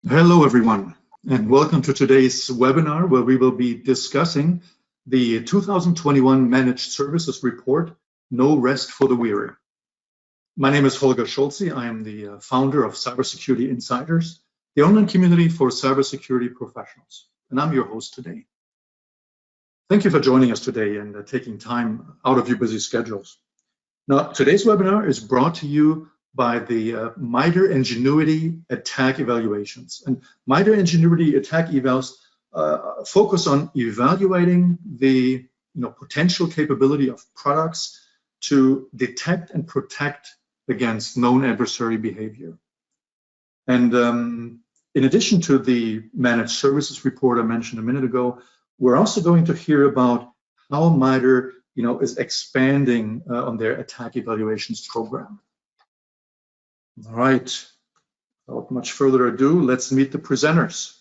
Hello, everyone, and welcome to today's webinar where we will be discussing the 2021 Managed Services Report, No Rest for the Weary. My name is Holger Scholze. I am the founder of Cybersecurity Insiders, the online community for cybersecurity professionals, and I'm your host today. Thank you for joining us today and taking time out of your busy schedules. Now, today's webinar is brought to you by the MITRE Engenuity ATT&CK Evaluations. And MITRE Engenuity ATT&CK Evals focus on evaluating the potential capability of products to detect and protect against known adversary behavior. And in addition to the managed services report I mentioned a minute ago, we're also going to hear about how MITRE is expanding on their ATT&CK Evaluations program. All right, without much further ado, let's meet the presenters.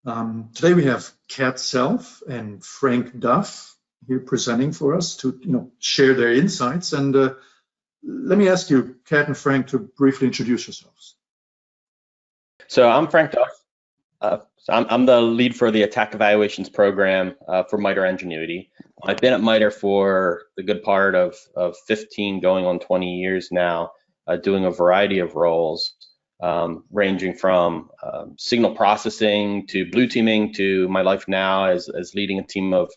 Today we have Kat Self and Frank Duff here presenting for us to share their insights. And let me ask you, Kat and Frank, to briefly introduce yourselves. So I'm Frank Duff. I'm the lead for the ATT&CK Evaluations program for MITRE Engenuity. I've been at MITRE for the good part of 15 going on 20 years now. Doing a variety of roles, ranging from signal processing to blue teaming to my life now as leading a team of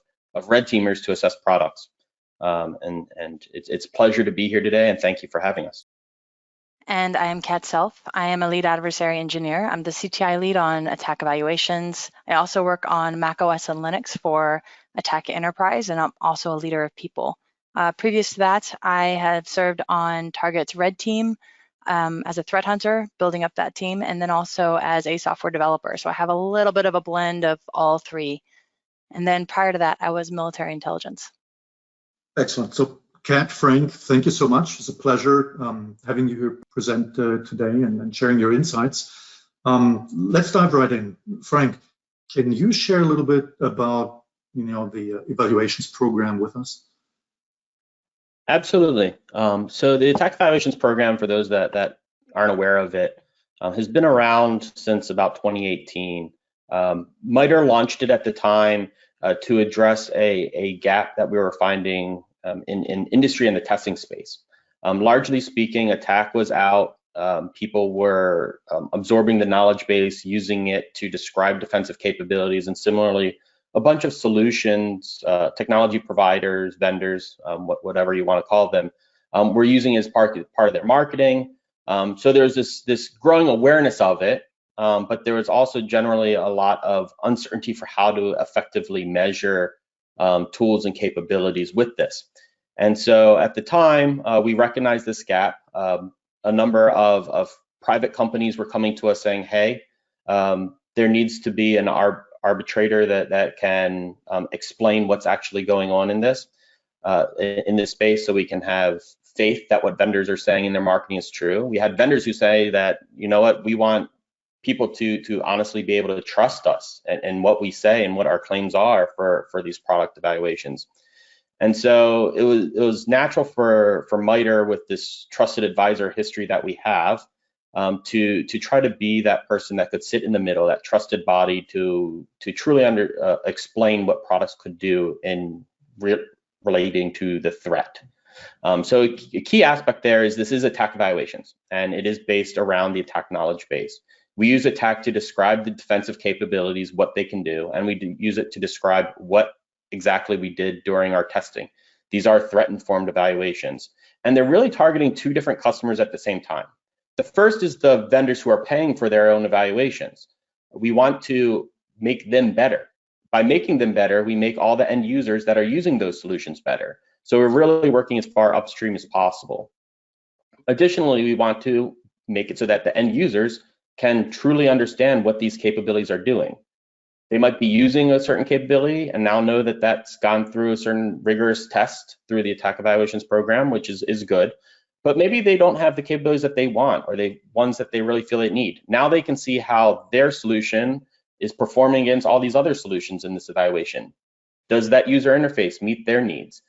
red teamers to assess products. And it's a pleasure to be here today, and thank you for having us. And I am Kat Self. I am a lead adversary engineer. I'm the CTI lead on ATT&CK Evaluations. I also work on macOS and Linux for ATT&CK Enterprise, and I'm also a leader of people. Previous to that, I have served on Target's red team as a threat hunter, building up that team, and then also as a software developer. So I have a little bit of a blend of all three. And then prior to that, I was military intelligence. Excellent. So Kat, Frank, thank you so much. It's a pleasure having you here present today and sharing your insights. Let's dive right in. Frank, can you share a little bit about the evaluations program with us? Absolutely. So the ATT&CK Evaluations program, for those that aren't aware of it, has been around since about 2018. MITRE launched it at the time to address a gap that we were finding in industry and the testing space. Largely speaking, ATT&CK was out. People were absorbing the knowledge base, using it to describe defensive capabilities, and similarly, a bunch of solutions, technology providers, vendors, whatever you want to call them, were using it as part of their marketing. So there's this growing awareness of it, but there was also generally a lot of uncertainty for how to effectively measure tools and capabilities with this. And so at the time, we recognized this gap. A number of private companies were coming to us saying, hey, there needs to be an arbitrator that can explain what's actually going on in this space, so we can have faith that what vendors are saying in their marketing is true. We had vendors who say that, you know what, we want people to honestly be able to trust us and what we say and what our claims are for these product evaluations. And so it was natural for MITRE, with this trusted advisor history that we have, to try to be that person that could sit in the middle, that trusted body to truly explain what products could do in relating to the threat. So a key aspect there is this is ATT&CK Evaluations, and it is based around the ATT&CK knowledge base. We use ATT&CK to describe the defensive capabilities, what they can do, and we use it to describe what exactly we did during our testing. These are threat-informed evaluations, and they're really targeting two different customers at the same time. The first is the vendors who are paying for their own evaluations. We want to make them better. By making them better, we make all the end users that are using those solutions better. So we're really working as far upstream as possible. Additionally, we want to make it so that the end users can truly understand what these capabilities are doing. They might be using a certain capability and now know that that's gone through a certain rigorous test through the ATT&CK Evaluations program, which is good. But maybe they don't have the capabilities that they want, or the ones that they really feel they need. Now they can see how their solution is performing against all these other solutions in this evaluation. Does that user interface meet their needs?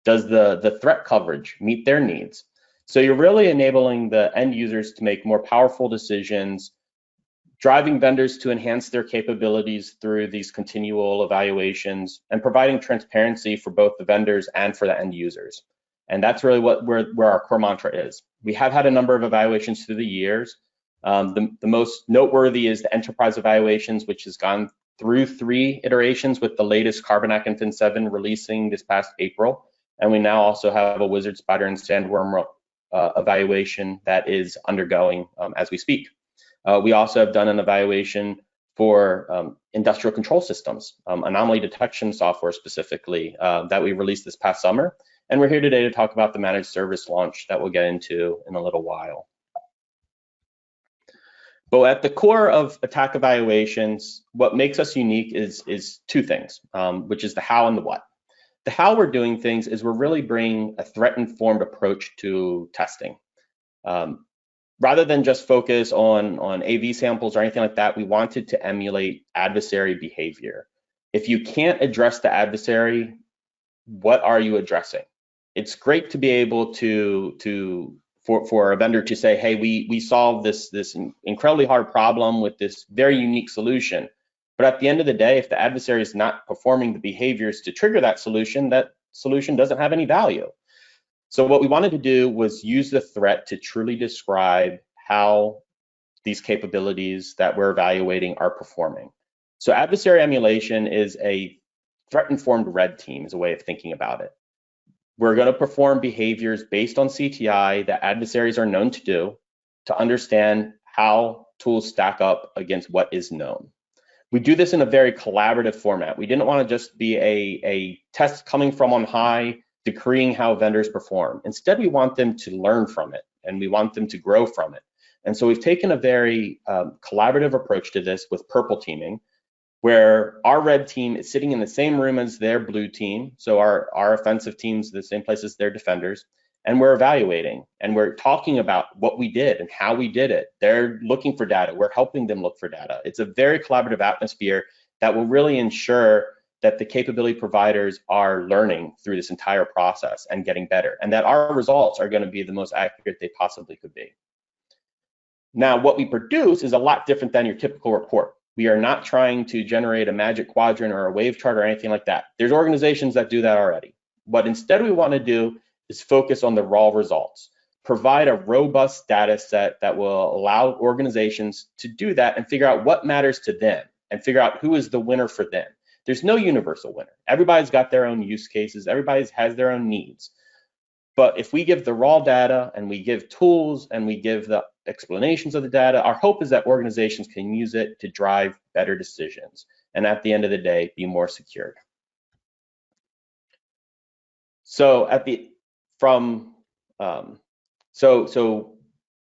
Does the threat coverage meet their needs? So you're really enabling the end users to make more powerful decisions driving vendors to enhance their capabilities through these continual evaluations, and providing transparency for both the vendors and for the end users. And that's really where our core mantra is. We have had a number of evaluations through the years. The most noteworthy is the enterprise evaluations, which has gone through 3 iterations, with the latest Carbonac and Fin7 releasing this past April. And we now also have a Wizard, Spider, and Sandworm evaluation that is undergoing as we speak. We also have done an evaluation for industrial control systems, anomaly detection software specifically, that we released this past summer. And we're here today to talk about the managed service launch that we'll get into in a little while. But at the core of ATT&CK evaluations, what makes us unique is 2 things, which is the how and the what. The how we're doing things is we're really bringing a threat-informed approach to testing. Rather than just focus on AV samples or anything like that, we wanted to emulate adversary behavior. If you can't address the adversary, what are you addressing? It's great to be able for a vendor to say, hey, we solved this incredibly hard problem with this very unique solution. But at the end of the day, if the adversary is not performing the behaviors to trigger that solution doesn't have any value. So what we wanted to do was use the threat to truly describe how these capabilities that we're evaluating are performing. So adversary emulation is a threat-informed red team, is a way of thinking about it. We're going to perform behaviors based on CTI that adversaries are known to do to understand how tools stack up against what is known. We do this in a very collaborative format. We didn't want to just be a test coming from on high, decreeing how vendors perform. Instead, we want them to learn from it, and we want them to grow from it. And so we've taken a very collaborative approach to this with purple teaming, where our red team is sitting in the same room as their blue team. So our offensive team's the same place as their defenders, and we're evaluating, and we're talking about what we did and how we did it. They're looking for data, we're helping them look for data. It's a very collaborative atmosphere that will really ensure that the capability providers are learning through this entire process and getting better, and that our results are going to be the most accurate they possibly could be. Now, what we produce is a lot different than your typical report. We are not trying to generate a magic quadrant or a wave chart or anything like that. There's organizations that do that already. What instead we want to do is focus on the raw results, provide a robust data set that will allow organizations to do that and figure out what matters to them and figure out who is the winner for them. There's no universal winner. Everybody's got their own use cases. Everybody has their own needs. But if we give the raw data and we give tools and we give the explanations of the data, our hope is that organizations can use it to drive better decisions and at the end of the day, be more secured. So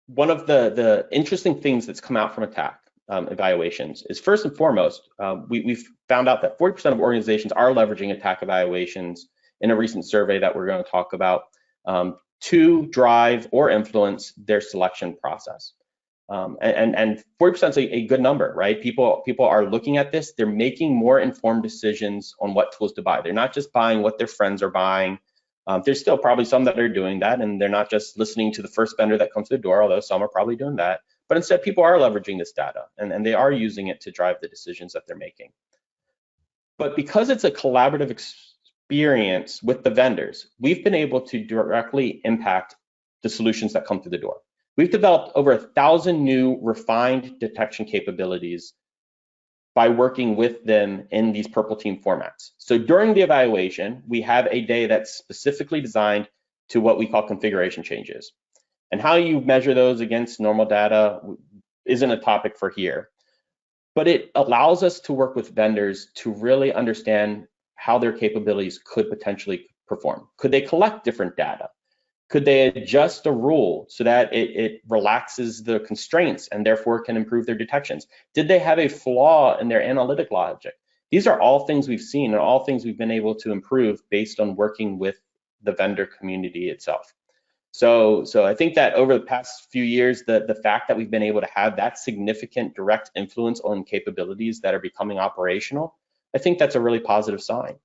one of the interesting things that's come out from ATT&CK evaluations is, first and foremost, we've found out that 40% of organizations are leveraging ATT&CK evaluations in a recent survey that we're going to talk about to drive or influence their selection process. And 40% is a good number, right? People are looking at this, they're making more informed decisions on what tools to buy. They're not just buying what their friends are buying. There's still probably some that are doing that, and they're not just listening to the first vendor that comes to the door, although some are probably doing that. But instead, people are leveraging this data, and they are using it to drive the decisions that they're making. But because it's a collaborative experience with the vendors, we've been able to directly impact the solutions that come through the door. We've developed over 1,000 new refined detection capabilities by working with them in these purple team formats. So during the evaluation, we have a day that's specifically designed to what we call configuration changes. And how you measure those against normal data isn't a topic for here, but it allows us to work with vendors to really understand how their capabilities could potentially perform. Could they collect different data? Could they adjust a rule so that it relaxes the constraints and therefore can improve their detections? Did they have a flaw in their analytic logic? These are all things we've seen and all things we've been able to improve based on working with the vendor community itself. So I think that over the past few years, the fact that we've been able to have that significant direct influence on capabilities that are becoming operational, I think that's a really positive sign.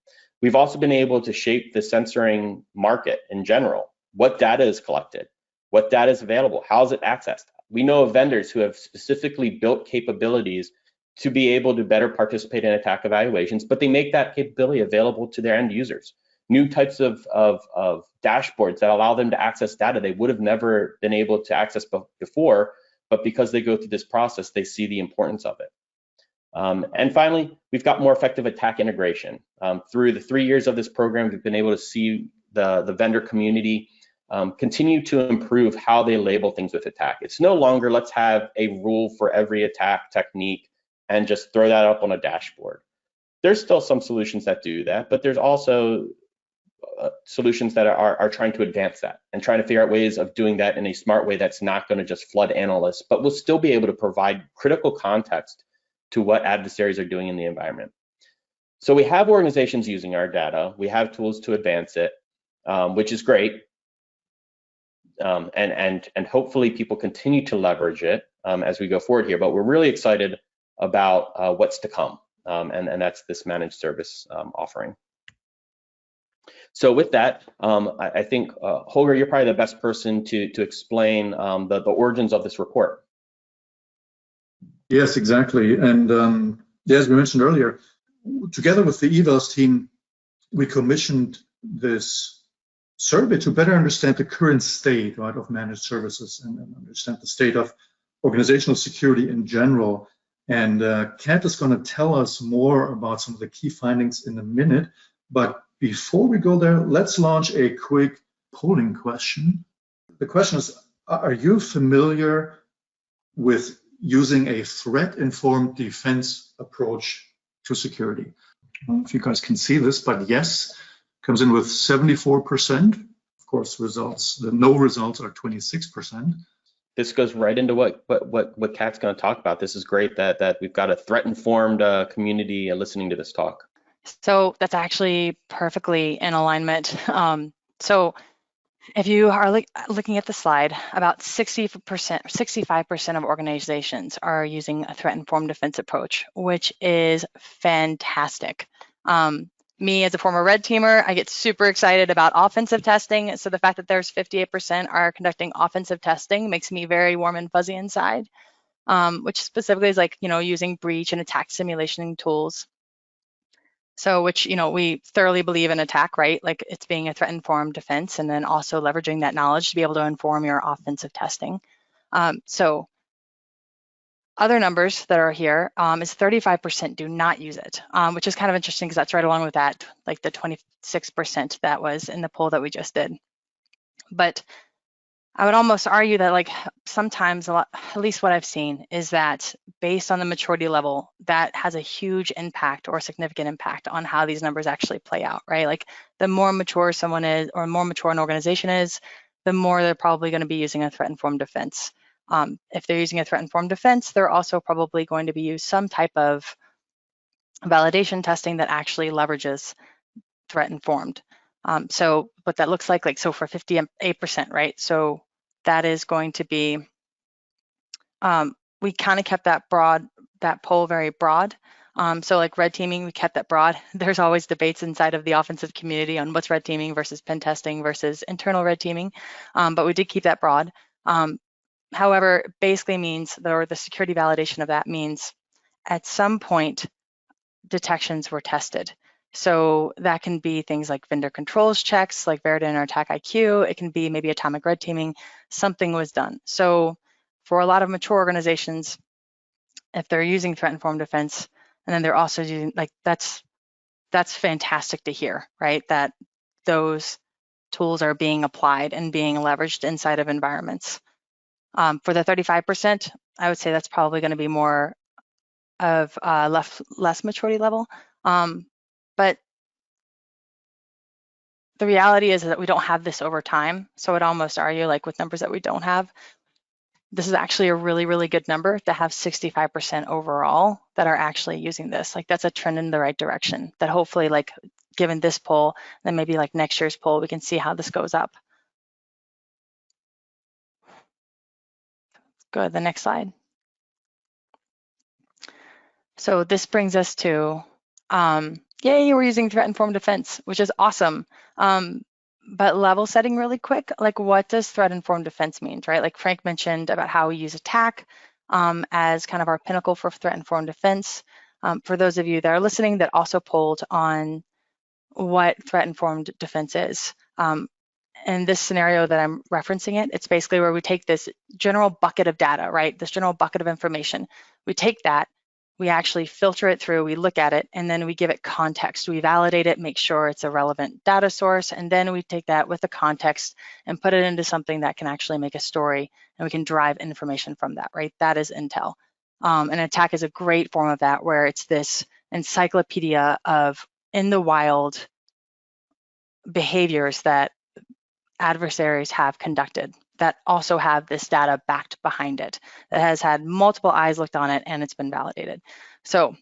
We've also been able to shape the censoring market in general. What data is collected? What data is available? How is it accessed? We know of vendors who have specifically built capabilities to be able to better participate in attack evaluations, but they make that capability available to their end users. New types of dashboards that allow them to access data they would have never been able to access before, but because they go through this process, they see the importance of it. And finally, we've got more effective attack integration. Through the 3 years of this program, we've been able to see the vendor community continue to improve how they label things with attack. It's no longer let's have a rule for every attack technique and just throw that up on a dashboard. There's still some solutions that do that, but there's also solutions that are trying to advance that and trying to figure out ways of doing that in a smart way that's not going to just flood analysts, but will still be able to provide critical context to what adversaries are doing in the environment. So we have organizations using our data. We have tools to advance it, which is great. And hopefully people continue to leverage it as we go forward here. But we're really excited about what's to come, and that's this managed service offering. So with that, I think, Holger, you're probably the best person to explain the origins of this report. Yes, exactly. And as we mentioned earlier, together with the Evals team, we commissioned this survey to better understand the current state, right, of managed services and understand the state of organizational security in general. And Kat is going to tell us more about some of the key findings in a minute. But before we go there, let's launch a quick polling question. The question is, are you familiar with using a threat-informed defense approach to security? I don't know if you guys can see this, but yes, comes in with 74%. Of course, the no results are 26%. This goes right into what Kat's going to talk about. This is great that we've got a threat-informed community listening to this talk. So that's actually perfectly in alignment. So if you are looking at the slide, about 65% of organizations are using a threat-informed defense approach, which is fantastic. Me as a former red teamer, I get super excited about offensive testing. So the fact that there's 58% are conducting offensive testing makes me very warm and fuzzy inside, which specifically is like, using breach and attack simulation tools. So which, we thoroughly believe in attack, right? Like it's being a threat-informed defense and then also leveraging that knowledge to be able to inform your offensive testing. So other numbers that are here is 35% do not use it, which is kind of interesting because that's right along with that, like the 26% that was in the poll that we just did. But I would almost argue that like sometimes at least what I've seen is that based on the maturity level, that has a huge impact or significant impact on how these numbers actually play out, right? Like the more mature someone is or more mature an organization is, the more they're probably going to be using a threat-informed defense. If they're using a threat-informed defense, they're also probably going to be using some type of validation testing that actually leverages threat-informed. So what that looks like so for 58%, right? So that is going to be, we kind of kept that poll very broad. So like red teaming, we kept that broad. There's always debates inside of the offensive community on what's red teaming versus pen testing versus internal red teaming, but we did keep that broad. However, it basically means, or the security validation of that means at some point, detections were tested. So that can be things like vendor controls checks, like Veridin or Attack IQ. It can be maybe atomic red teaming. Something was done. So for a lot of mature organizations, if they're using threat-informed defense, and then they're also using, like, that's fantastic to hear, right? That those tools are being applied and being leveraged inside of environments. For the 35%, I would say that's probably going to be more of less maturity level. But the reality is that we don't have this over time. So I'd almost argue, like with numbers that we don't have, this is actually a really, really good number to have 65% overall that are actually using this. Like that's a trend in the right direction that hopefully, like given this poll, then maybe like next year's poll, we can see how this goes up. Go to the next slide. So this brings us to, yay, we're using threat-informed defense, which is awesome. But level setting really quick, like what does threat-informed defense mean, right? Like Frank mentioned about how we use ATT&CK as kind of our pinnacle for threat-informed defense. For those of you that are listening that also polled on what threat-informed defense is. In this scenario that I'm referencing it's basically where we take this general bucket of data, right? This general bucket of information. We take that, we actually filter it through, we look at it, and then we give it context. We validate it, make sure it's a relevant data source, and then we take that with the context and put it into something that can actually make a story, and we can derive information from that, right? That is intel. And ATT&CK is a great form of that, where it's this encyclopedia of in the wild behaviors that adversaries have conducted that also have this data backed behind it, that has had multiple eyes looked on it and it's been validated. So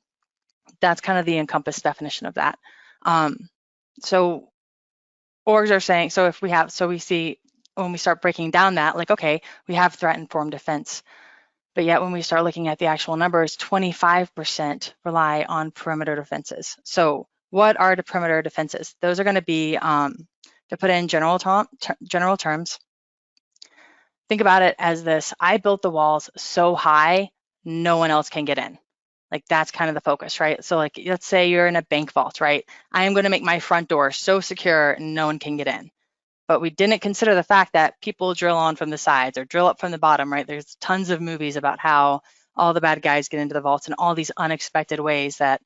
that's kind of the encompassed definition of that. So orgs are saying, so if we have, so we see when we start breaking down that, like, okay, we have threat-informed defense, but yet when we start looking at the actual numbers, 25% rely on perimeter defenses. So what are the perimeter defenses? Those are going to be, to put it in general terms, think about it as this: I built the walls so high, no one else can get in. Like that's kind of the focus, right? So like, let's say you're in a bank vault, right? I am going to make my front door so secure, no one can get in. But we didn't consider the fact that people drill on from the sides or drill up from the bottom, right? There's tons of movies about how all the bad guys get into the vaults in all these unexpected ways that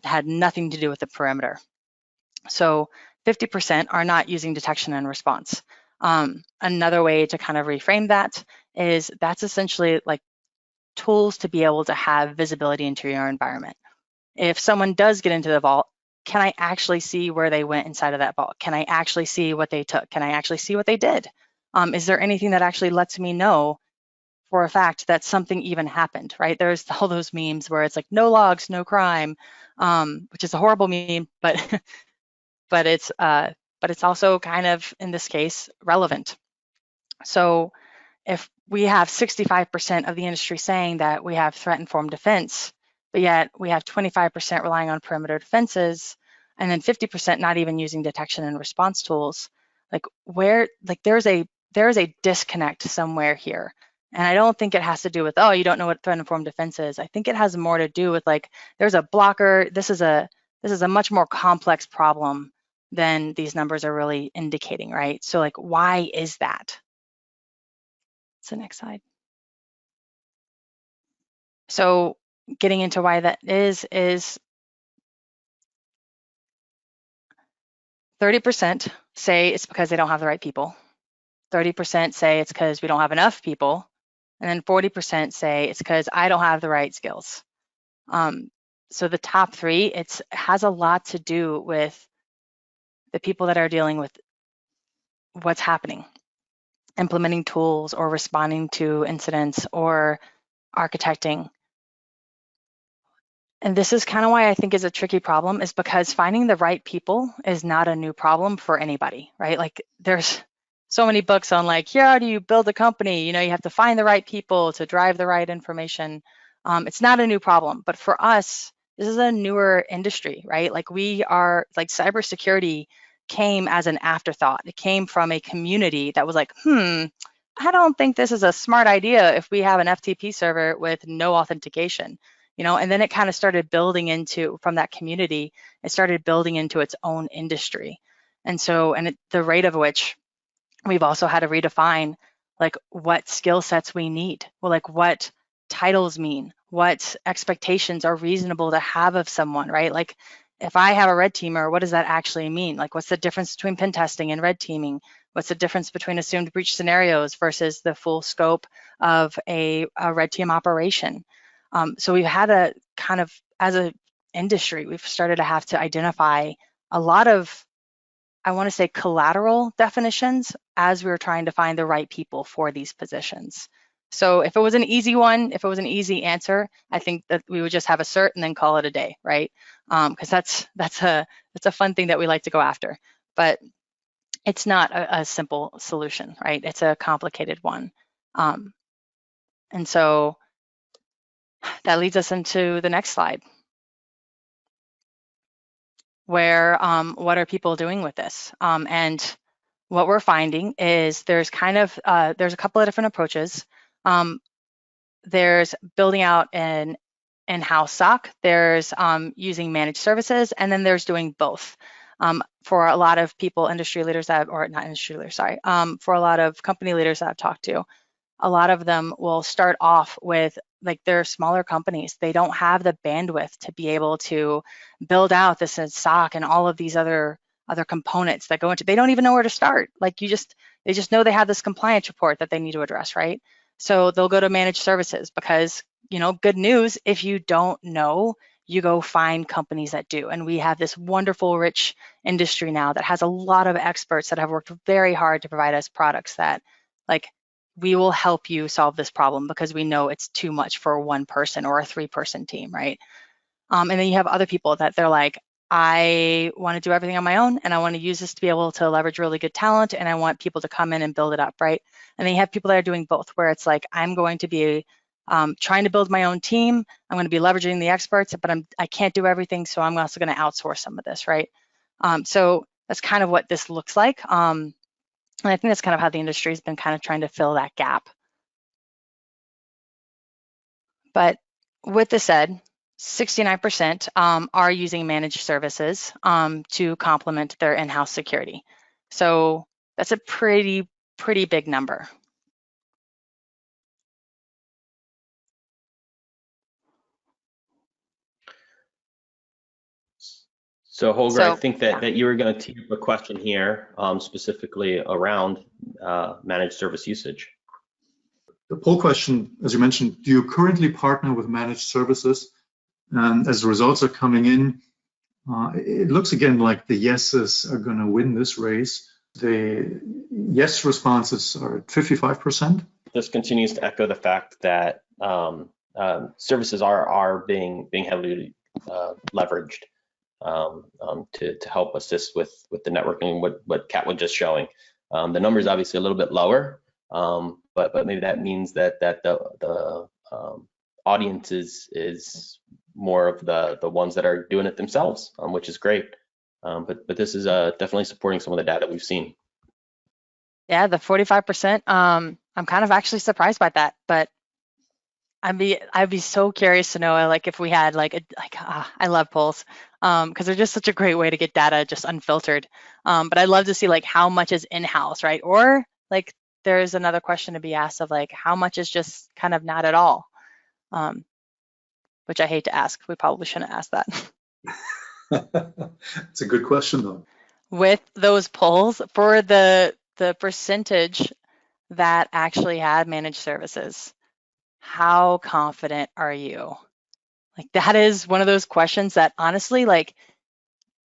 had nothing to do with the perimeter. So 50% are not using detection and response. Another way to kind of reframe that is that's essentially like tools to be able to have visibility into your environment. If someone does get into the vault, can I actually see where they went inside of that vault? Can I actually see what they took? Can I actually see what they did? Is there anything that actually lets me know for a fact that something even happened, right? There's all those memes where it's like no logs, no crime, which is a horrible meme, but but it's also kind of, in this case, relevant. So if we have 65% of the industry saying that we have threat-informed defense, but yet we have 25% relying on perimeter defenses, and then 50% not even using detection and response tools, like there's a disconnect somewhere here. And I don't think it has to do with, oh, you don't know what threat-informed defense is. I think it has more to do with like, there's a blocker. This is a much more complex problem than these numbers are really indicating, right? So like, why is that? It's the next slide. So getting into why that is 30% say it's because they don't have the right people. 30% say it's because we don't have enough people. And then 40% say it's because I don't have the right skills. So the top three, it has a lot to do with the people that are dealing with what's happening, implementing tools or responding to incidents or architecting. And this is kind of why I think is a tricky problem, is because finding the right people is not a new problem for anybody, right? Like there's so many books on like, how do you build a company? You know, you have to find the right people to drive the right information. It's not a new problem, but for us, this is a newer industry, right? Like we are, like cybersecurity came as an afterthought. It came from a community that was like, I don't think this is a smart idea if we have an FTP server with no authentication. You know, and then it kind of started building into, from that community, it started building into its own industry. And so, the rate of which we've also had to redefine like what skill sets we need. Well, like what titles mean, what expectations are reasonable to have of someone, right? Like if I have a red teamer, what does that actually mean? Like what's the difference between pen testing and red teaming? What's the difference between assumed breach scenarios versus the full scope of a red team operation? So we've had a kind of, as an industry, we've started to have to identify a lot of, I want to say, collateral definitions as we were trying to find the right people for these positions. So if it was an easy one, if it was an easy answer, I think that we would just have a cert and then call it a day, right? Because that's a fun thing that we like to go after, but it's not a simple solution, right? It's a complicated one. And so that leads us into the next slide, where what are people doing with this? And what we're finding is there's a couple of different approaches. There's building out an in-house SOC, there's using managed services, and then there's doing both. For a lot of people, industry leaders that, or not industry leaders, sorry, for a lot of company leaders that I've talked to, a lot of them will start off with, like, they're smaller companies. They don't have the bandwidth to be able to build out this SOC and all of these other components that go into, they don't even know where to start. Like, they just know they have this compliance report that they need to address, right? So they'll go to managed services because, good news, if you don't know, you go find companies that do. And we have this wonderful, rich industry now that has a lot of experts that have worked very hard to provide us products that, like, we will help you solve this problem because we know it's too much for one person or a 3-person team, right? And then you have other people that they're like, I want to do everything on my own, and I want to use this to be able to leverage really good talent, and I want people to come in and build it up, right? And then you have people that are doing both, where it's like, I'm going to be trying to build my own team. I'm going to be leveraging the experts, but I can't do everything, so I'm also going to outsource some of this, right? So that's kind of what this looks like. And I think that's kind of how the industry has been kind of trying to fill that gap. But with this said, 69% are using managed services to complement their in-house security. So that's a pretty big number. So Holger, I think that you were going to tee up a question here, specifically around managed service usage. The poll question, as you mentioned, do you currently partner with managed services? And as the results are coming in, it looks again like the yeses are going to win this race. The yes responses are at 55%. This continues to echo the fact that services are being heavily leveraged to help assist with the networking. What Kat was just showing, the number is obviously a little bit lower, but maybe that means that the audience is more of the ones that are doing it themselves, which is great. But this is definitely supporting some of the data we've seen. Yeah, the 45%. I'm kind of actually surprised by that, but I'd be so curious to know, like, if we had I love polls because they're just such a great way to get data just unfiltered. But I'd love to see, like, how much is in-house, right? Or, like, there's another question to be asked of, like, how much is just kind of not at all, which I hate to ask. We probably shouldn't ask that. It's a good question, though. With those polls, for the percentage that actually had managed services, how confident are you? Like, that is one of those questions that, honestly, like,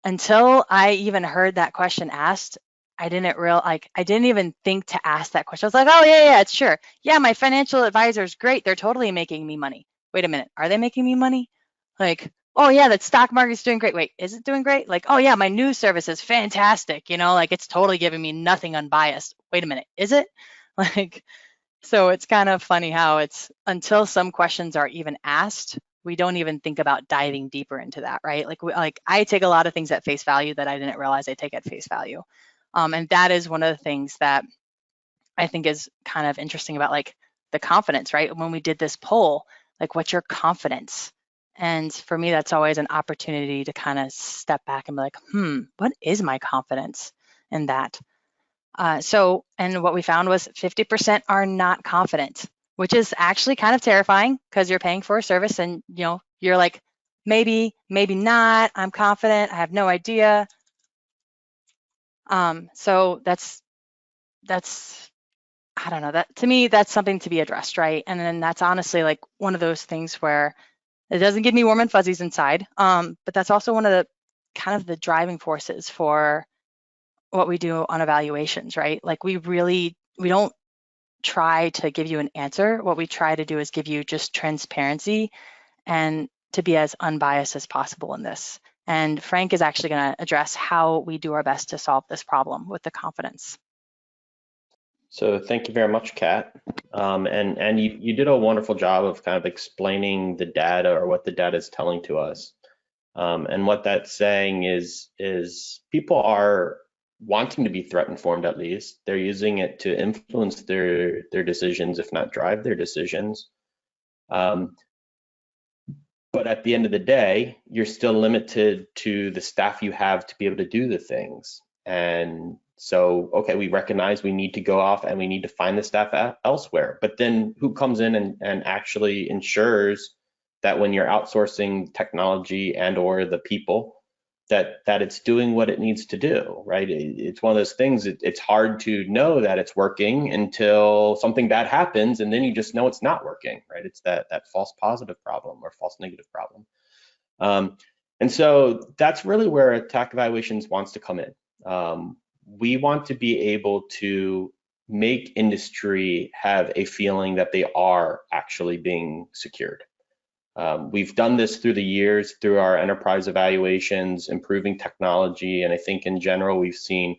until I even heard that question asked, I didn't even think to ask that question. I was like, oh yeah, it's sure. Yeah, my financial advisor is great. They're totally making me money. Wait a minute, are they making me money? Like, oh yeah, that stock market's doing great. Wait, is it doing great? Like, oh yeah, my news service is fantastic. Like, it's totally giving me nothing unbiased. Wait a minute, is it? Like, so it's kind of funny how it's, until some questions are even asked, we don't even think about diving deeper into that, right? Like I take a lot of things at face value that I didn't realize I take at face value. And that is one of the things that I think is kind of interesting about, like, the confidence, right? When we did this poll, like, what's your confidence? And for me, that's always an opportunity to kind of step back and be like, what is my confidence in that? And what we found was 50% are not confident, which is actually kind of terrifying because you're paying for a service and, you're like, maybe not, I'm confident, I have no idea. So that's, I don't know, that to me, that's something to be addressed, right? And then that's honestly, like, one of those things where it doesn't give me warm and fuzzies inside. But that's also one of the kind of the driving forces for what we do on evaluations, right? Like, we don't try to give you an answer. What we try to do is give you just transparency and to be as unbiased as possible in this. And Frank is actually going to address how we do our best to solve this problem with the confidence. So thank you very much, Kat. And you did a wonderful job of kind of explaining the data, or what the data is telling to us. And what that's saying is people are wanting to be threat informed at least. They're using it to influence their decisions, if not drive their decisions. But at the end of the day, you're still limited to the staff you have to be able to do the things. And so, okay, we recognize we need to go off and we need to find the staff elsewhere. But then who comes in and actually ensures that when you're outsourcing technology and or the people, that it's doing what it needs to do, right? It's one of those things, it's hard to know that it's working until something bad happens, and then you just know it's not working, right? It's that false positive problem or false negative problem. And so that's really where attack evaluations wants to come in. We want to be able to make industry have a feeling that they are actually being secured. We've done this through the years, through our enterprise evaluations, improving technology, and I think in general we've seen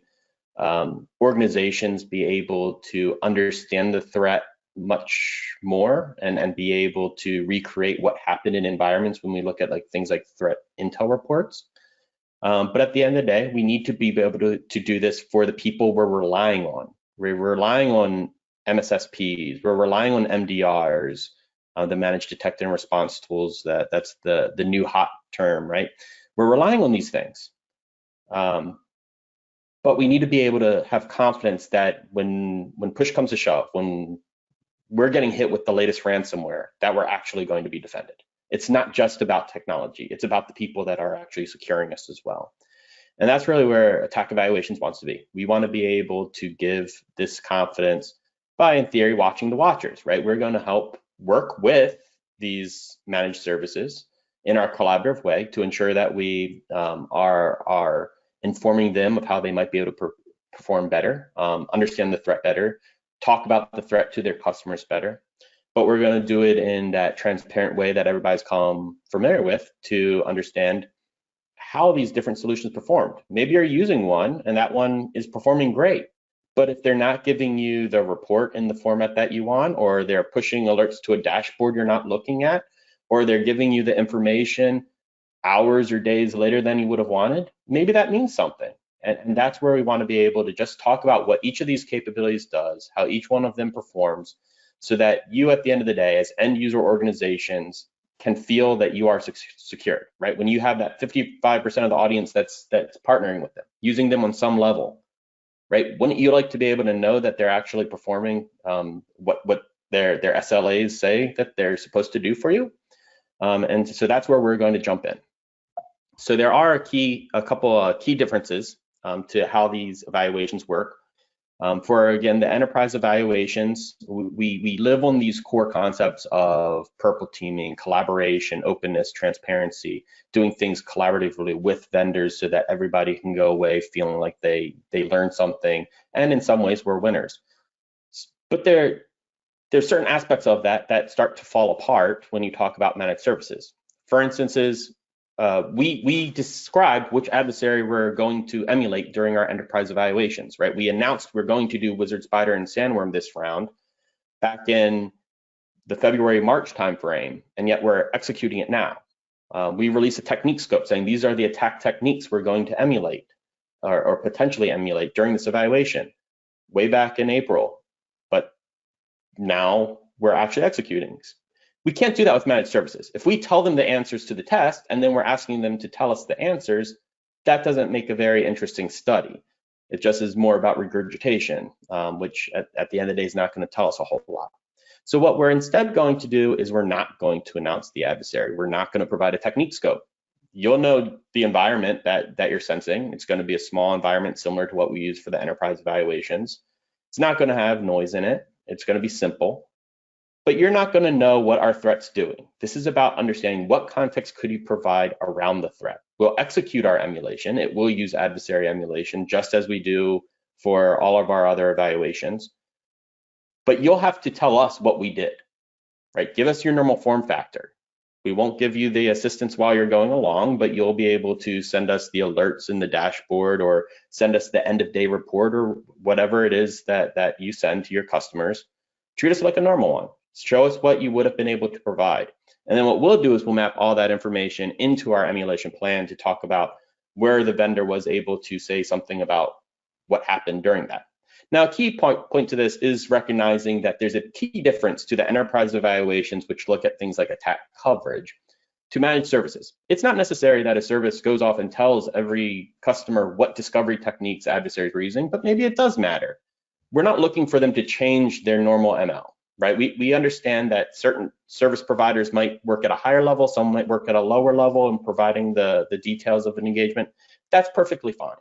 organizations be able to understand the threat much more and be able to recreate what happened in environments when we look at things like threat intel reports. But at the end of the day, we need to be able to do this for the people we're relying on. We're relying on MSSPs, we're relying on MDRs, the managed detection and response tools. That's the new hot term, right? We're relying on these things. But we need to be able to have confidence that when push comes to shove, when we're getting hit with the latest ransomware, that we're actually going to be defended. It's not just about technology, it's about the people that are actually securing us as well. And that's really where attack evaluations wants to be. We want to be able to give this confidence by, in theory, watching the watchers, right? We're going to help work with these managed services in our collaborative way to ensure that we are informing them of how they might be able to perform better, understand the threat better, talk about the threat to their customers better. But we're going to do it in that transparent way that everybody's come familiar with to understand how these different solutions performed. Maybe you're using one and that one is performing great, but if they're not giving you the report in the format that you want, or they're pushing alerts to a dashboard you're not looking at, or they're giving you the information hours or days later than you would have wanted, maybe that means something. And that's where we want to be able to just talk about what each of these capabilities does, how each one of them performs, so that you, at the end of the day, as end user organizations, can feel that you are secured, right? When you have that 55% of the audience that's partnering with them, using them on some level, right? Wouldn't you like to be able to know that they're actually performing what their SLAs say that they're supposed to do for you? And so that's where we're going to jump in. So there are a couple key differences to how these evaluations work. For, again, the enterprise evaluations, we live on these core concepts of purple teaming, collaboration, openness, transparency, doing things collaboratively with vendors so that everybody can go away feeling like they learned something, and in some ways we're winners. But there's certain aspects of that start to fall apart when you talk about managed services. For instance, we described which adversary we're going to emulate during our enterprise evaluations, right? We announced we're going to do Wizard, Spider, and Sandworm this round back in the February-March timeframe, and yet we're executing it now. We released a technique scope saying these are the attack techniques we're going to emulate or potentially emulate during this evaluation way back in April, but now we're actually executing. We can't do that with managed services. If we tell them the answers to the test and then we're asking them to tell us the answers, that doesn't make a very interesting study. It just is more about regurgitation, which at the end of the day is not going to tell us a whole lot. So what we're instead going to do is we're not going to announce the adversary. We're not going to provide a technique scope. You'll know the environment that you're sensing. It's going to be a small environment similar to what we use for the enterprise evaluations. It's not going to have noise in it. It's going to be simple. But you're not going to know what our threat's doing. This is about understanding what context could you provide around the threat. We'll execute our emulation. It will use adversary emulation just as we do for all of our other evaluations. But you'll have to tell us what we did, right? Give us your normal form factor. We won't give you the assistance while you're going along, but you'll be able to send us the alerts in the dashboard or send us the end of day report or whatever it is that you send to your customers. Treat us like a normal one. Show us what you would have been able to provide. And then what we'll do is we'll map all that information into our emulation plan to talk about where the vendor was able to say something about what happened during that. Now, a key point to this is recognizing that there's a key difference to the enterprise evaluations, which look at things like attack coverage, to managed services. It's not necessary that a service goes off and tells every customer what discovery techniques adversaries were using, but maybe it does matter. We're not looking for them to change their normal ML, right? We understand that certain service providers might work at a higher level, some might work at a lower level in providing the details of an engagement. That's perfectly fine.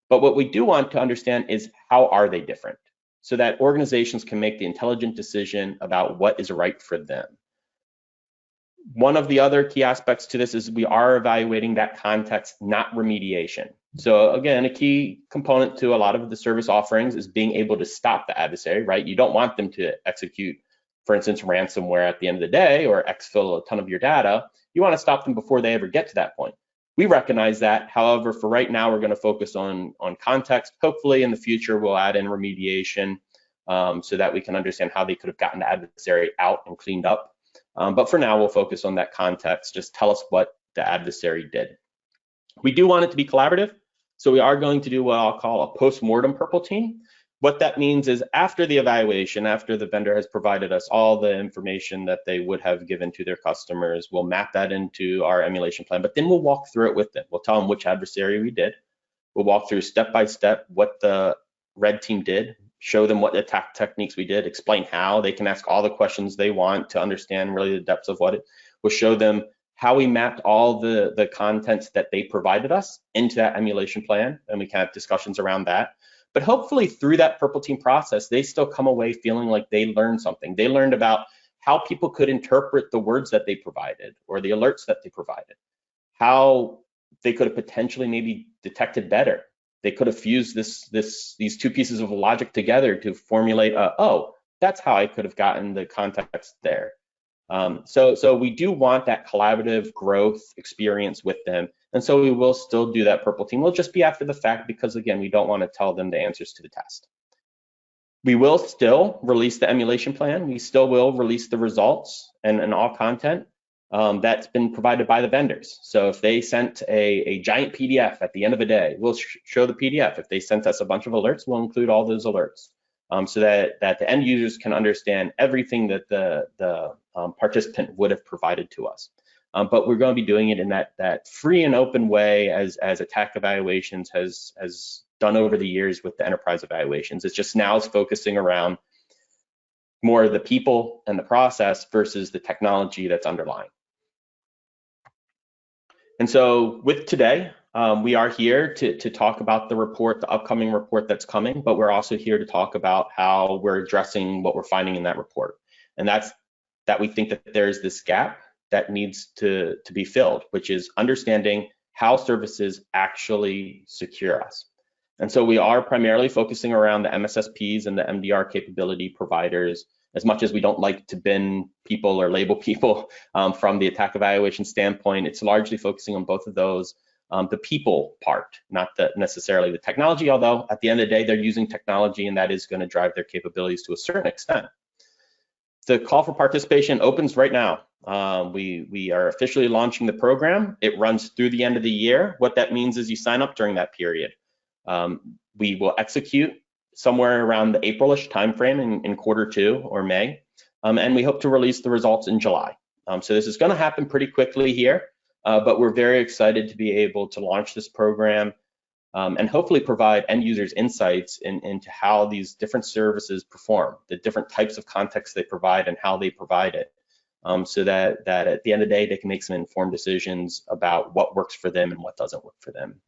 But what we do want to understand is how are they different, so that organizations can make the intelligent decision about what is right for them. One of the other key aspects to this is we are evaluating that context, not remediation. So again, a key component to a lot of the service offerings is being able to stop the adversary, right? You don't want them to execute, for instance, ransomware at the end of the day or exfil a ton of your data. You want to stop them before they ever get to that point. We recognize that. However, for right now, we're going to focus on context. Hopefully in the future, we'll add in remediation so that we can understand how they could have gotten the adversary out and cleaned up. But for now, we'll focus on that context. Just tell us what the adversary did. We do want it to be collaborative. So we are going to do what I'll call a post-mortem purple team. What that means is after the evaluation, after the vendor has provided us all the information that they would have given to their customers, we'll map that into our emulation plan, but then we'll walk through it with them. We'll tell them which adversary we did. We'll walk through step by step what the red team did, show them what attack techniques we did, explain how. They can ask all the questions they want to understand really the depths of what it. We'll show them how we mapped all the contents that they provided us into that emulation plan, and we can have discussions around that. But hopefully through that purple team process, they still come away feeling like they learned something. They learned about how people could interpret the words that they provided or the alerts that they provided, how they could have potentially maybe detected better. They could have fused these two pieces of logic together to formulate, oh, that's how I could have gotten the context there. So we do want that collaborative growth experience with them. And so we will still do that purple team. We'll just be after the fact because, again, we don't want to tell them the answers to the test. We will still release the emulation plan. We still will release the results and all content that's been provided by the vendors. So if they sent a giant PDF at the end of the day, we'll show the PDF. If they sent us a bunch of alerts, we'll include all those alerts so that the end users can understand everything that the participant would have provided to us. But we're going to be doing it in that free and open way as ATT&CK Evaluations has done over the years with the enterprise evaluations. It's just now it's focusing around more of the people and the process versus the technology that's underlying. And so with today, we are here to talk about the report, the upcoming report that's coming, but we're also here to talk about how we're addressing what we're finding in that report. And that's that we think that there's this gap that needs to be filled, which is understanding how services actually secure us. And so we are primarily focusing around the MSSPs and the MDR capability providers. As much as we don't like to bin people or label people from the ATT&CK evaluation standpoint, it's largely focusing on both of those. The people part, not necessarily the technology, although at the end of the day, they're using technology and that is going to drive their capabilities to a certain extent. The call for participation opens right now. We are officially launching the program. It runs through the end of the year. What that means is you sign up during that period. We will execute somewhere around the April-ish timeframe in Q2 or May, and we hope to release the results in July. So this is going to happen pretty quickly here, but we're very excited to be able to launch this program and hopefully provide end users insights into how these different services perform, the different types of context they provide and how they provide it, so that at the end of the day, they can make some informed decisions about what works for them and what doesn't work for them.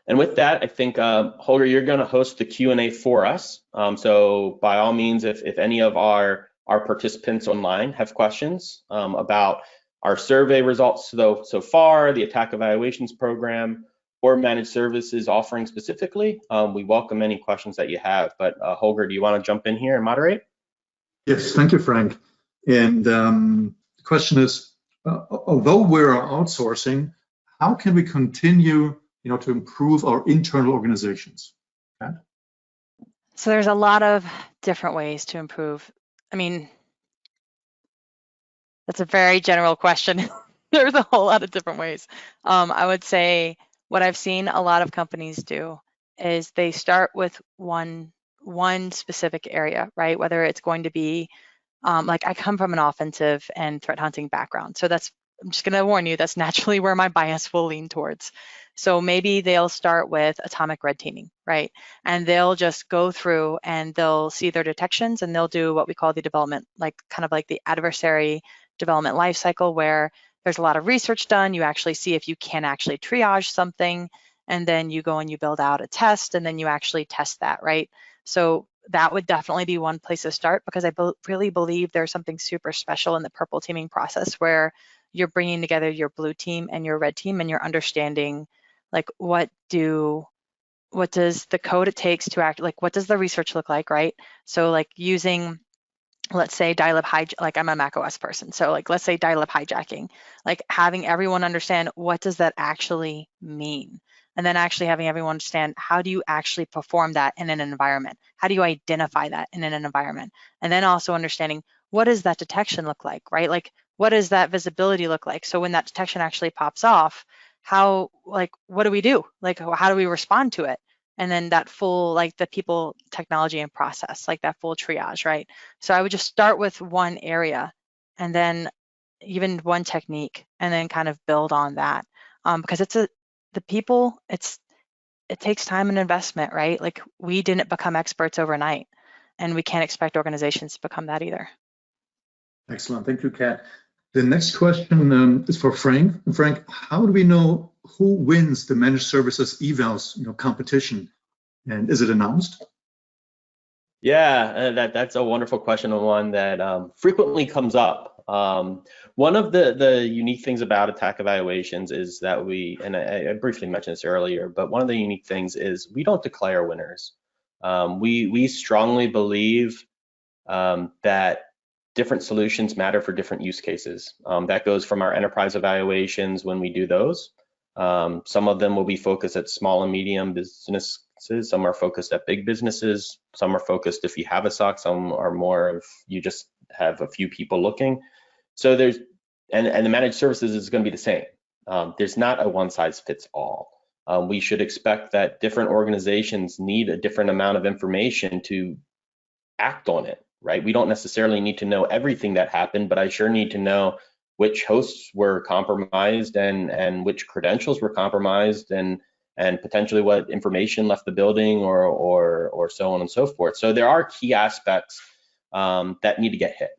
And with that, I think, Holger, you're going to host the Q&A for us. So by all means, if any of our participants online have questions about our survey results so far, the ATT&CK Evaluations program, or managed services offering specifically, we welcome any questions that you have. But Holger, do you want to jump in here and moderate? Yes, thank you, Frank. And the question is, although we're outsourcing, how can we continue to improve our internal organizations? Okay. So there's a lot of different ways to improve. I mean, that's a very general question. There's a whole lot of different ways. I would say what I've seen a lot of companies do is they start with one specific area, right? Whether it's going to be like I come from an offensive and threat hunting background. So I'm just going to warn you, that's naturally where my bias will lean towards. So maybe they'll start with atomic red teaming, right? And they'll just go through and they'll see their detections and they'll do what we call the development, like kind of like the adversary development lifecycle, where there's a lot of research done. You actually see if you can actually triage something, and then you go and you build out a test, and then you actually test that, right? So that would definitely be one place to start, because I really believe there's something super special in the purple teaming process where you're bringing together your blue team and your red team, and you're understanding like what does the code it takes to act, like what does the research look like, right? So like using, let's say dial-up like I'm a Mac OS person, so like let's say dial-up hijacking, like having everyone understand what does that actually mean, and then actually having everyone understand how do you actually perform that in an environment, how do you identify that in an environment, and then also understanding what does that detection look like, right? Like what does that visibility look like? So when that detection actually pops off, how, like what do we do? Like how do we respond to it? And then that full, like the people, technology, and process, like that full triage, right? So I would just start with one area and then even one technique, and then kind of build on that. Because the people, it takes time and investment, right? Like we didn't become experts overnight, and we can't expect organizations to become that either. Excellent, thank you, Kat. The next question is for Frank. Frank, how do we know who wins the managed services evals competition, and is it announced? Yeah, that's a wonderful question, and one that frequently comes up. One of the unique things about attack evaluations is that and I briefly mentioned this earlier, but one of the unique things is we don't declare winners. We strongly believe that different solutions matter for different use cases. That goes from our enterprise evaluations when we do those. Some of them will be focused at small and medium businesses. Some are focused at big businesses. Some are focused if you have a SOC. Some are more if you just have a few people looking. So there's, and the managed services is going to be the same. There's not a one size fits all. We should expect that different organizations need a different amount of information to act on it, right? We don't necessarily need to know everything that happened, but I sure need to know which hosts were compromised and which credentials were compromised and potentially what information left the building or so on and so forth. So there are key aspects that need to get hit.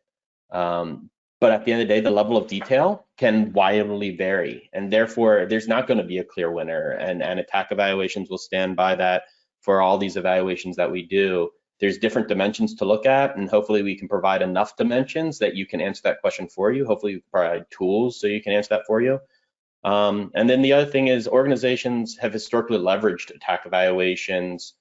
But at the end of the day, the level of detail can wildly vary, and therefore there's not going to be a clear winner, and attack evaluations will stand by that for all these evaluations that we do. There's different dimensions to look at, and hopefully we can provide enough dimensions that you can answer that question for you. Hopefully we provide tools so you can answer that for you. And then the other thing is organizations have historically leveraged attack evaluations.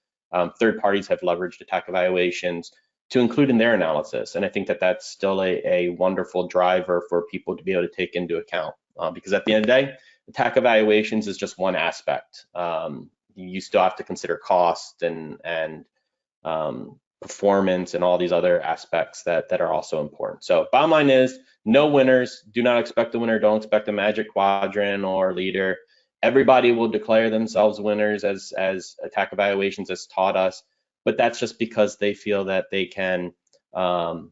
Third parties have leveraged attack evaluations to include in their analysis. And I think that that's still a wonderful driver for people to be able to take into account. Because at the end of the day, attack evaluations is just one aspect. You still have to consider cost and performance and all these other aspects that are also important. So bottom line is no winners. Do not expect a winner. Don't expect a magic quadrant or leader. Everybody will declare themselves winners as attack evaluations has taught us, but that's just because they feel that they can that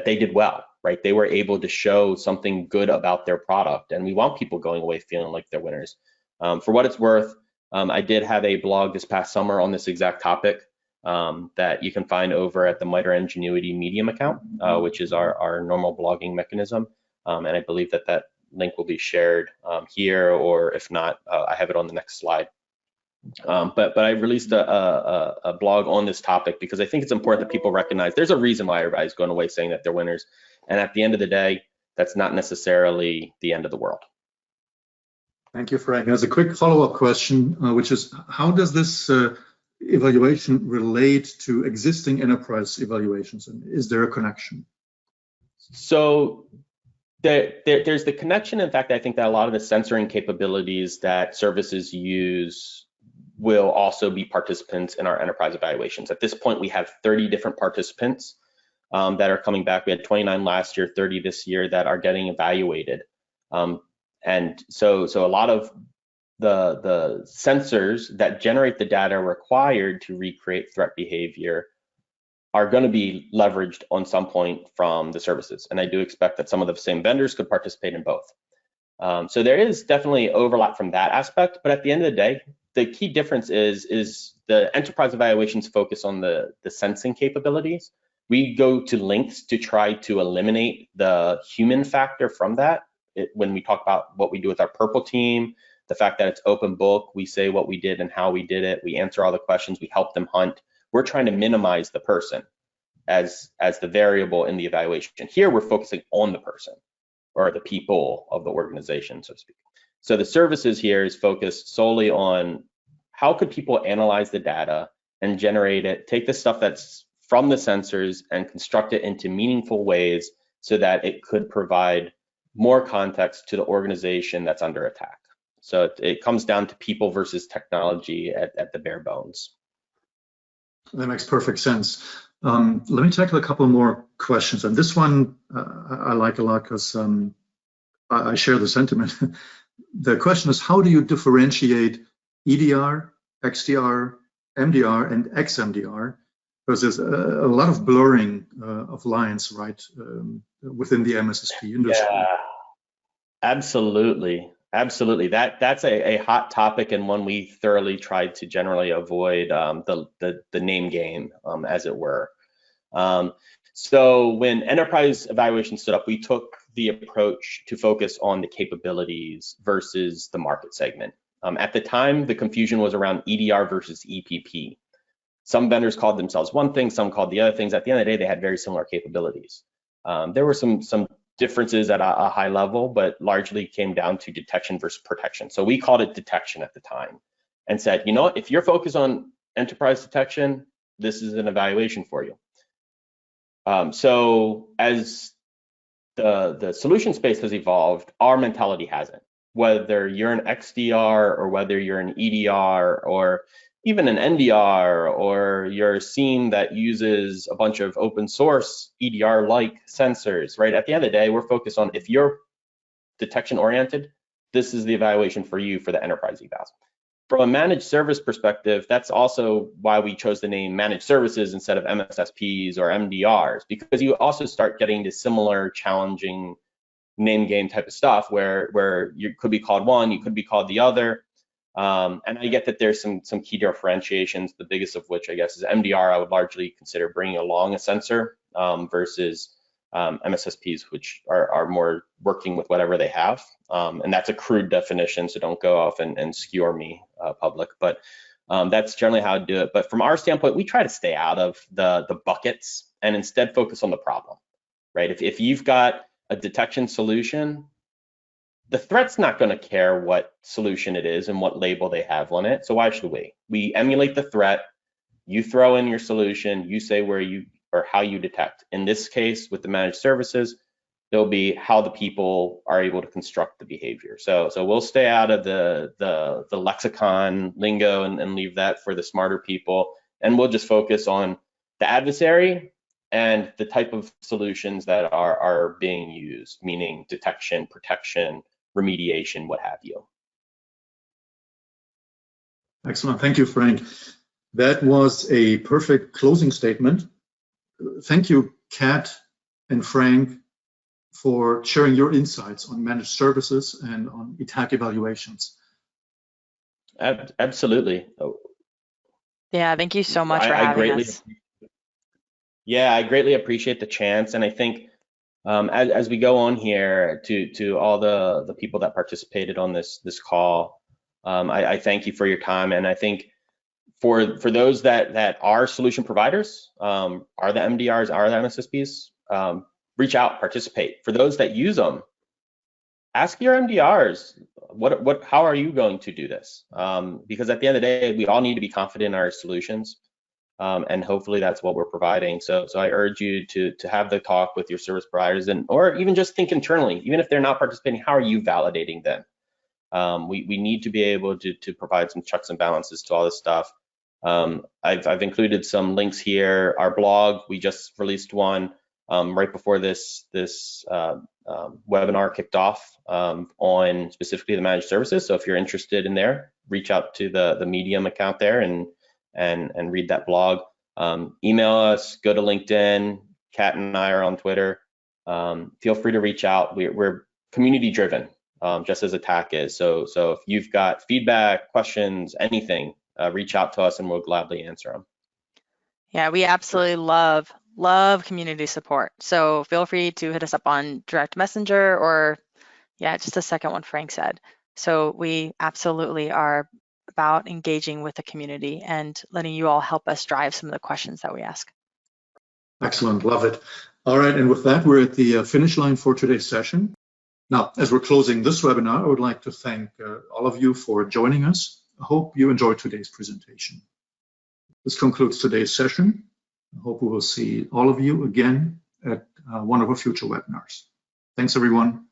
they did well, right? They were able to show something good about their product, and we want people going away feeling like they're winners. For what it's worth, I did have a blog this past summer on this exact topic that you can find over at the MITRE Engenuity Medium account, which is our normal blogging mechanism. And I believe that link will be shared here, or if not, I have it on the next slide. But I released a blog on this topic because I think it's important that people recognize there's a reason why everybody's going away saying that they're winners. And at the end of the day, that's not necessarily the end of the world. Thank you, Frank. There's a quick follow-up question, which is, how does this evaluation relate to existing enterprise evaluations, and is there a connection? So there's the connection. In fact, I think that a lot of the censoring capabilities that services use will also be participants in our enterprise evaluations. At this point, we have 30 different participants that are coming back. We had 29 last year, 30 this year that are getting evaluated. And so a lot of the sensors that generate the data required to recreate threat behavior are going to be leveraged on some point from the services. And I do expect that some of the same vendors could participate in both. So there is definitely overlap from that aspect, but at the end of the day, the key difference is the enterprise evaluations focus on the sensing capabilities. We go to lengths to try to eliminate the human factor from that. When we talk about what we do with our purple team, the fact that it's open book, we say what we did and how we did it, we answer all the questions, we help them hunt. We're trying to minimize the person as the variable in the evaluation. Here, we're focusing on the person or the people of the organization, so to speak. So the services here is focused solely on how could people analyze the data and generate it, take the stuff that's from the sensors and construct it into meaningful ways so that it could provide more context to the organization that's under attack. So it comes down to people versus technology at the bare bones. That makes perfect sense. Let me tackle a couple more questions. And this one I like a lot because I share the sentiment. The question is, how do you differentiate EDR, XDR, MDR, and XMDR? Because there's a lot of blurring of lines, right, within the MSSP industry. Yeah, absolutely. Absolutely. That's a hot topic and one we thoroughly tried to generally avoid the name game, as it were. So when enterprise evaluation stood up, we took the approach to focus on the capabilities versus the market segment. At the time, the confusion was around EDR versus EPP. Some vendors called themselves one thing, some called the other things. At the end of the day, they had very similar capabilities. There were some differences at a high level, but largely came down to detection versus protection. So we called it detection at the time and said, you know what, if you're focused on enterprise detection, this is an evaluation for you. So as the solution space has evolved, our mentality hasn't. Whether you're an XDR or whether you're an EDR or even an NDR, or you're a SIEM that uses a bunch of open source EDR-like sensors, right? At the end of the day, we're focused on if you're detection oriented, this is the evaluation for you for the enterprise evals. From a managed service perspective, that's also why we chose the name managed services instead of MSSPs or MDRs, because you also start getting to similar challenging name game type of stuff where you could be called one, you could be called the other. And I get that there's some key differentiations, the biggest of which I guess is MDR. I would largely consider bringing along a sensor versus MSSPs, which are more working with whatever they have. And that's a crude definition, so don't go off and skewer me, public. But that's generally how I do it. But from our standpoint, we try to stay out of the buckets and instead focus on the problem, right? If you've got a detection solution, the threat's not going to care what solution it is and what label they have on it. So why should we? We emulate the threat. You throw in your solution. You say where you or how you detect. In this case, with the managed services, there'll be how the people are able to construct the behavior. So we'll stay out of the lexicon lingo and leave that for the smarter people. And we'll just focus on the adversary and the type of solutions that are being used, meaning detection, protection, remediation, what have you. Excellent. Thank you, Frank. That was a perfect closing statement. Thank you, Kat and Frank, for sharing your insights on managed services and on ATT&CK evaluations. Absolutely. Yeah, thank you so much for having us. Yeah, I greatly appreciate the chance, and I think as we go on here to all the people that participated on this call, I thank you for your time, and I think for those that are solution providers, are the MDRs, are the MSSPs, reach out, participate. For those that use them, ask your MDRs, how are you going to do this? Because at the end of the day, we all need to be confident in our solutions. And hopefully that's what we're providing. So I urge you to have the talk with your service providers, or even just think internally, even if they're not participating, how are you validating them? We need to be able to provide some checks and balances to all this stuff. I've included some links here. Our blog, we just released one. right before this webinar kicked off on specifically the managed services. So if you're interested in there, reach out to the Medium account there and read that blog. Email us, go to LinkedIn. Kat and I are on Twitter. Feel free to reach out. We're community driven, just as ATT&CK is. So if you've got feedback, questions, anything, reach out to us and we'll gladly answer them. Yeah, we absolutely love community support. So feel free to hit us up on direct messenger or, yeah, just the second one Frank said. So we absolutely are about engaging with the community and letting you all help us drive some of the questions that we ask. Excellent, love it. All right, and with that, we're at the finish line for today's session. Now, as we're closing this webinar, I would like to thank all of you for joining us. I hope you enjoyed today's presentation. This concludes today's session. I hope we will see all of you again at one of our future webinars. Thanks, everyone.